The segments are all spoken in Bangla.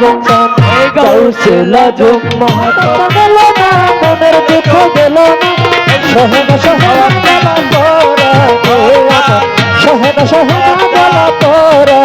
বাবচান গাউসেলা জম মহাত্মা গেল না মনের দুঃখ গেল না সহনা সহনা জ্বালা তোরা সহনা সহনা জ্বালা তোরা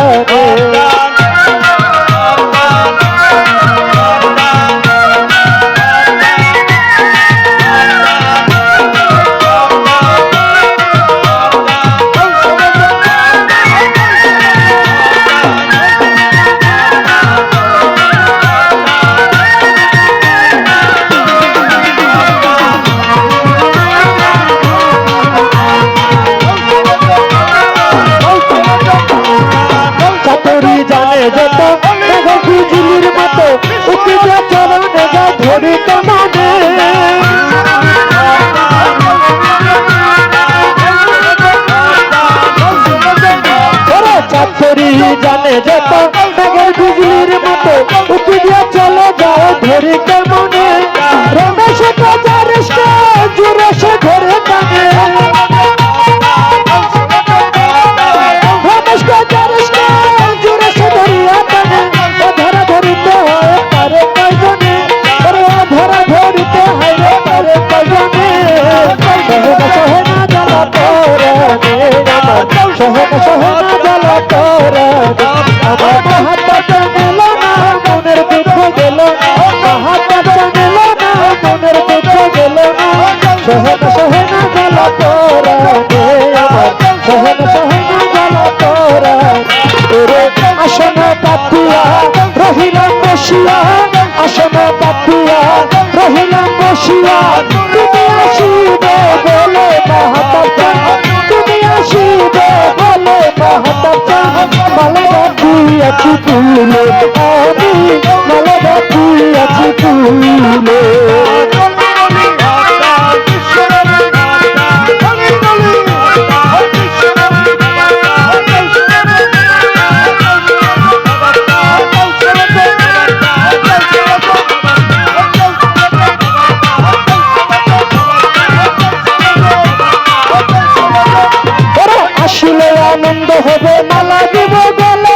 জানে যত মেঘের বিজলির মতো উঠে দিয়ে চলে যাও ধরে কেমনে রমেশ কাজারিসকে জুড়ে সে ধরে টানে রমেশ কাজারিসকে জুড়ে সে ধরিয়া টানে ও ধরা ধরিতে হয় তারে কয়জনে ওরে ও ধরা ধরিতে হয় তারে কয়জনে সহনা সহনা জ্বালা তোরা সহনা সহনা জ্বালা তোরা আমার মহাত্মা গেল না মনের দুঃখ গেল মহাত্মা গেল না মনের দুঃখ গেল না সহনা সহনা জ্বালা তোরা আমার সহনা সহনা জ্বালা তোরা ওরে আসনা পাতিয়া রহিলাম বসিয়া আসনা পাতিয়া রহিলাম বসিয়া তুমি আসিবে বলে মহাত্মা তুমি আসিবে বলে মহাত্মা মালা আছি ফুলে আমি মালা আছি ফুলে আসলে আনন্দ হবে মালা দিব গলে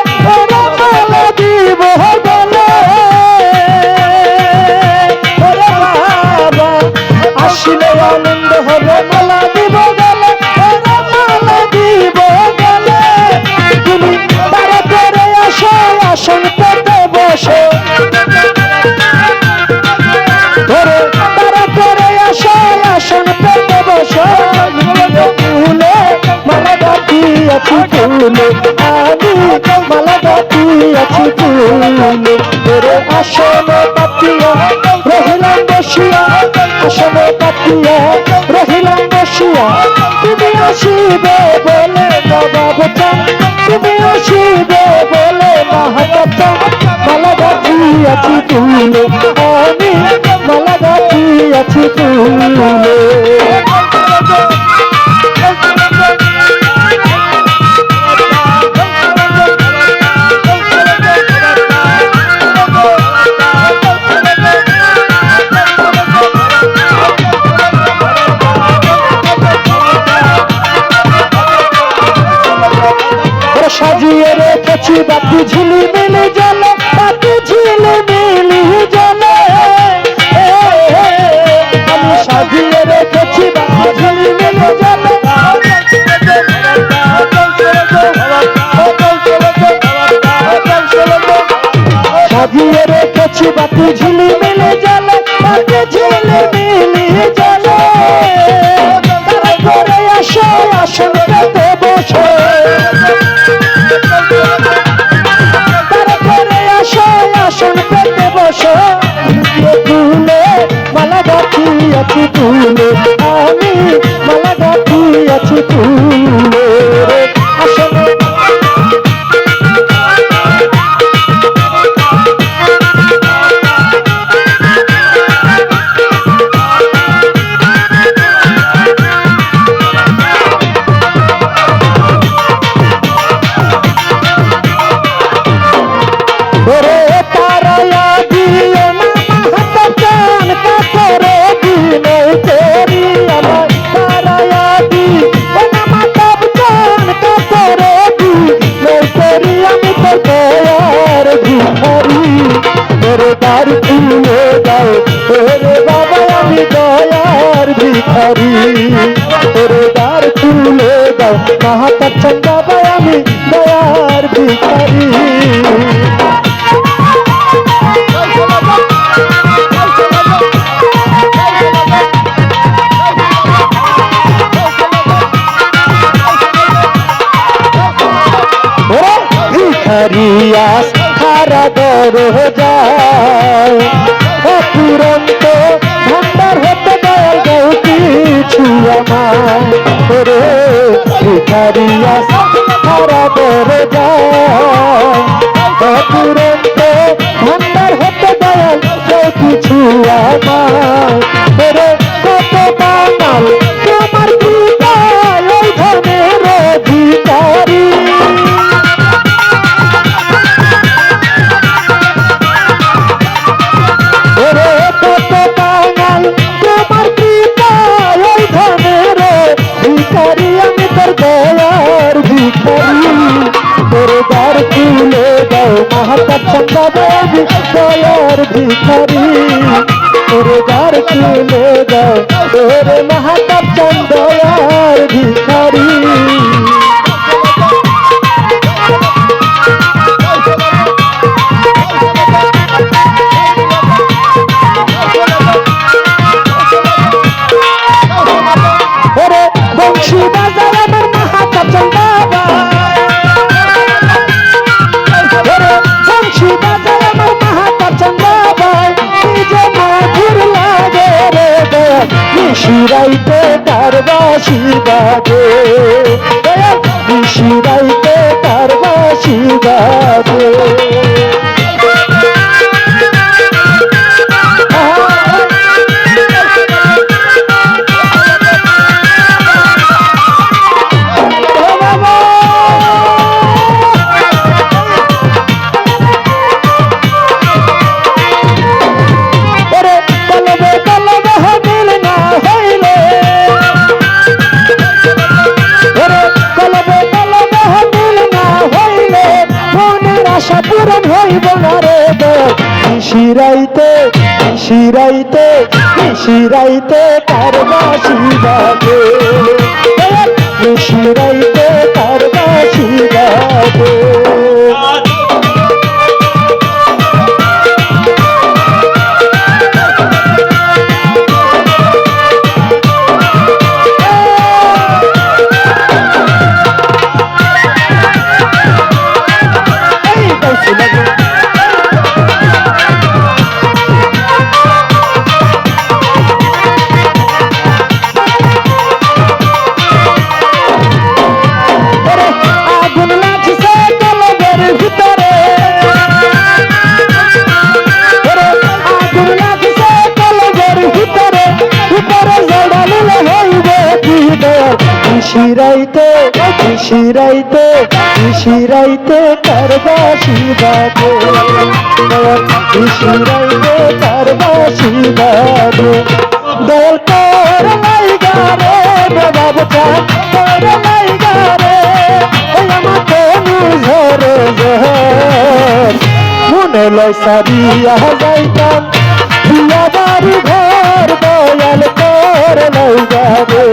মালা দিব গলে বাবা আসলে আনন্দ হবে মালা দিব গলে মালা দিব গলে তুমি তারা করে আসো আসন পেতে বসে ধরে তারা করে আসো আসন পেতে বসে ফুলে মালা আছি ফুলে আমি মালা আছি ফুলে তোরে আসনে পাতিয়া রহিলাম বসিয়া আসনে পাতিয়া রহিলাম বসিয়া তুমি আসিবে বলে বাবা তুমি আসিবে বলে মহাত্মা মালা আছি ফুলে আমি মালা আছি ফুলে সাজিয়ে রেখেছি বাতি ঝিলি মিলি জলে বাতি ঝিলি মিলি জলে আমি সাজিয়ে রেখেছি বাতি ঝিলি মিলি জলে সাজিয়ে রেখেছি বাতি ঝিলি মিলি জলে বাতি ঝিলি মিলি জলে তারা করে আসো আসন পেতে বসে তারপরে আসো আসন পেতে বসো ফুলে মালা আছি ফুলে আমি মালা আছি ফুলে আসন तेरी अमर तारा यादी দ্বার খুলে দাও ওরে বাবা আমি দয়ার ভিখারি ওরে দ্বার খুলে দাও মহাতার বাবা আমি দয়ার ভিখারি ভিখারিয়াস খারা দরজায় অপুরন্ত ভান্ডার হতে দয়াল দাও কিছু আমার ওরে ভিখারিয়াস খারা দরজায় অপুরন্ত ভান্ডার হতে দয়াল দাও কিছু আমার ওরে কত বাঙাল তোমার কৃপায় ওই ধনের অধিকারী দয়ার ভিখারি তোরে দ্বার খুলে দাও মহাতার চন্দ্রবাবু দয়ার ভিখারি তোরে দ্বার খুলে দাও তোরে মহাতার চন্দ্রয়ার ভিখারি বংশী বাজার আমার মহাতার চন্দ্রবা বংশী বাজার আমার মহাতার চন্দ্রবা নিজে মধুর লাগে রে নিশিরাইতে তার বাঁশি বাজে নিশিরাইতে তার বাঁশি বাজে পূরণ হইব না রে নিশিরাইতে নিশিরাইতে নিশিরাইতে তার বাঁশি বাজে নিশিরাইতে তার বাঁশি বাজে নিশিরাইতে নিশিরাইতে নিশিরাইতে তার বাঁশি বাজে নিশিরাইতে তার বাঁশি বাজে দয়াল তোর লাইগা রে বাবা চান তোর লাইগা রে ওই আমার তনু ঝরে ঝর মনে লয় সারিয়া যাইতাম বিয়া বাড়ি ঘর দয়াল তোর লাইগা রে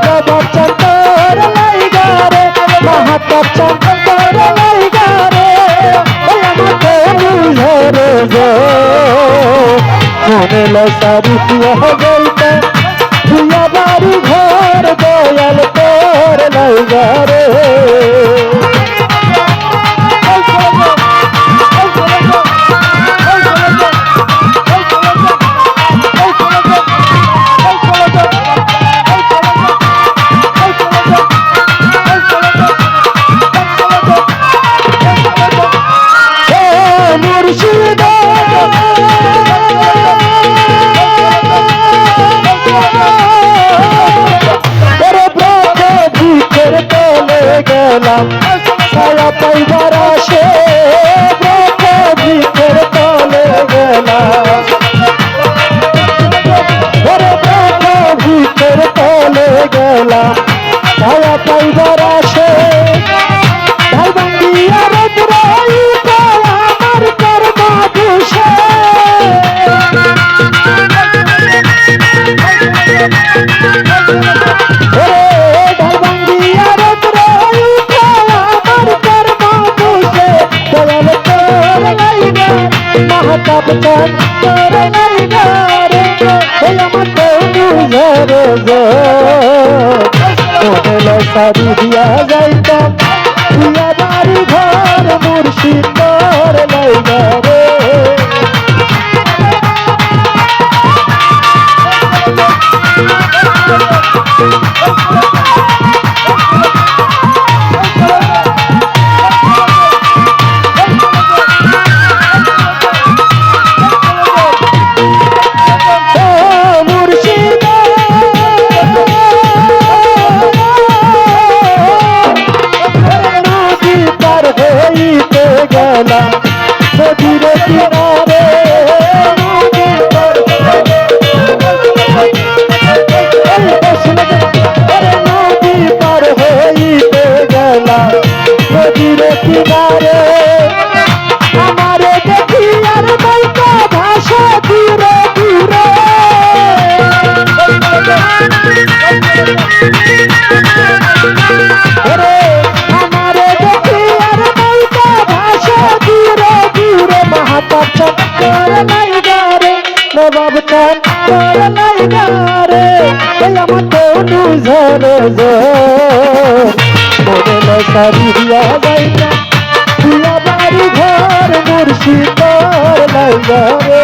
বাবা চান তোর লাইগা রে মহাতার চান তোর লাইগা রে ওই আমার তনু ঝরে ঝর মনে লয় সারিয়া যাইতাম বিয়া বাড়ি ঘর দয়াল তোর লাইগা রে ছায়া পাইবার আসে ভিতর তলে গেলাম ভিতর তলে গেলাম ছায়া পাইবার আসে ঢাল ভাঙ্গিয়া রোদ রইত আমার কর্ম দুষে মাহতাব চান করে নাই গারে এই আমার তনু ঝরে মনে সারি দিয়া যাইতাম দিয়া বাড়ি ঘর মুর্শিদ তোর লাইগা রে নদীর কিনারে নদী পার হইতে গেলাম নদীর কিনারে আমারে দেখি আর নৌকা ভাষা দূরে দূরে আমারে দেখি আর নৌকা ভাষা দূরে দূরে মাহতাব চান করে নাই গারে নবাব চান করে নাই গারে এই আমার তনু ঝরে মনে সারি দিয়া যাইতা দিয়া বাড়ি ঘর মুর্শিদ তোর লাইগা রে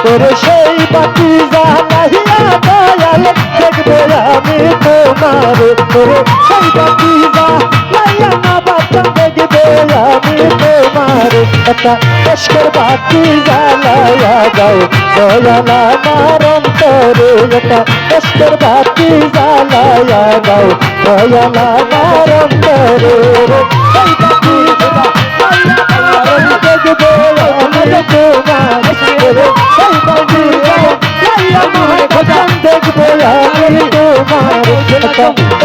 তোরে সেই বাতি জ্বালাইয়া দয়াল দেখবো আমি তোমারে তোরে সেই বাতি জ্বালাইয়া না বাচ্চা দেখবো আমি তোমারে একটা এশকের বাতি জ্বালাইয়া দাও দয়াল আমার অন্তরে একটা এশকের বাতি জ্বালাইয়া দাও দয়াল আমার অন্তরে সেই বাতি দেখবো আমি তোমারে সেই বাতি দেখবো আমি তোমার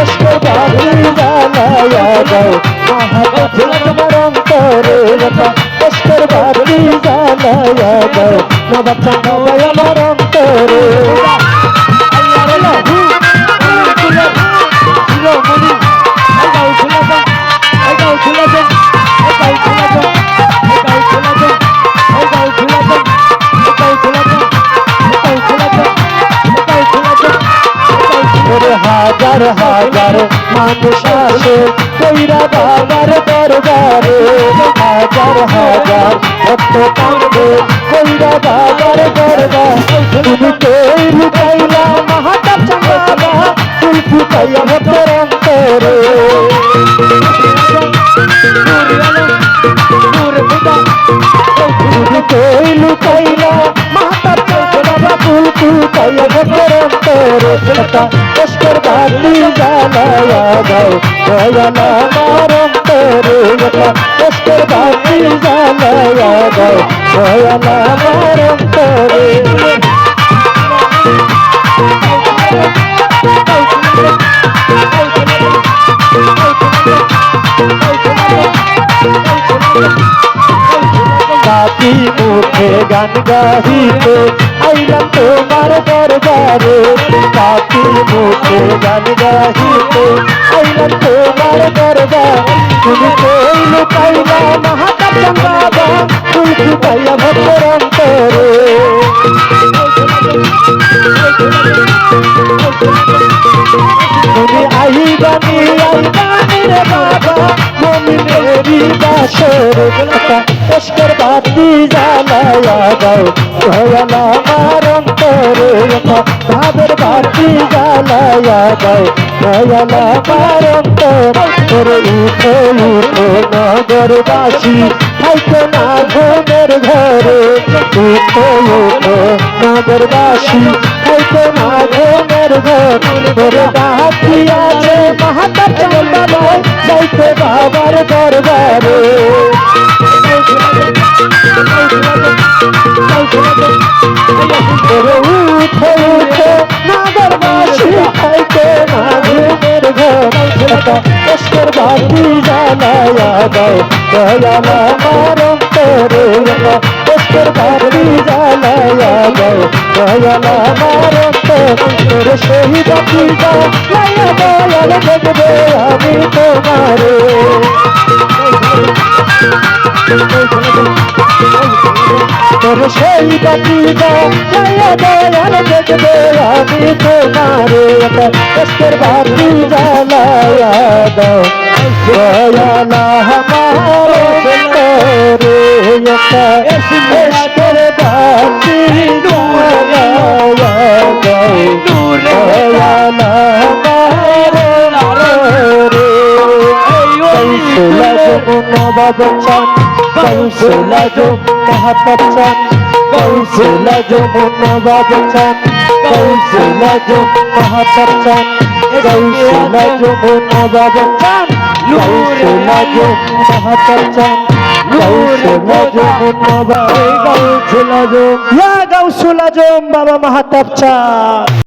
এশকের বাতি জ্বালাইয়া দাও আমার অন্তরে এশকের বাতি জ্বালাইয়া দাও না বাচ্চা নবাই আমার অন্তরে হাজার হাজার মানুষ আসে কইরা বাবার দরবারে হাজার হাজার ভক্ত কান্দে কইরা বাবার দরবার তুমি কই লুকাইলা মাহতাব চাঙ্গা ফুল ফুটাইয়া ভক্তের অন্তরে তুমি কই লুকাইলা মাহতাব চাঙ্গা ফুল ফুটাইয়া ভক্তের অন্তরে এশকের বাতি জ্বালাইয়া দাও দয়াল আমার অন্তরে এশকের বাতি জ্বালাইয়া দাও দয়াল আমার অন্তরে বাতি মুখে গান গাহিতে আইলাম তোমার দরবারে বাতি মুখে গান গাহিতে আইলাম তোমার দরবার তুমি কই লুকাইলা মাহতাব চাঙ্গা ফুল ফুটাইয়া ভক্তের অন্তরে তুমি আইবানি আইবানি রে বাবা মুমিনেরি বাসরে এশকের বাতি জ্বালাইয়া দাও দয়াল আমার অন্তরে ভাবের বাতি জ্বালাইয়া দাও দয়াল আমার অন্তরে উঠো উঠো নগরবাসী থাইকো না ঘুমের ঘরে উঠো উঠো নগরবাসী থাইকো না ঘুমের ঘরে ডাকি আছে মাহতাব চাঙ্গা যাইতে বাবার দরবারে উঠে উঠে নাগরবাসী খাইতে না ঘুমের ঘর এশকের বাতি জ্বালায়া দাও দয়াল আমার অন্তরে কষ্টের বাতি জ্বালায়া দাও দয়াল আমার অন্তরে সেই বাতি জ্বালায়া দয়াল দেখবে আমি তোমারে তোর সেই বাতি জ্বালায়া দয়াল দেখবে আমি তোমারে কষ্টের বাতি জ্বালায়া দাও দয়াল আমার অন্তরে কষ্টের বাতি জ্বালায়া দাও দয়াল আমার অন্তরে কৌশলা যমুনা বাবচান কৌশলা মহাতাবচান কৌশলা যমুনা বাবচান কৌশলা মহাতাবচান কৌশলা যমুনা বাবচান কৌশলা মহাতাবচান কৌশলা যমুনা বাবা কৌশলা বাবা মহাতাবচান।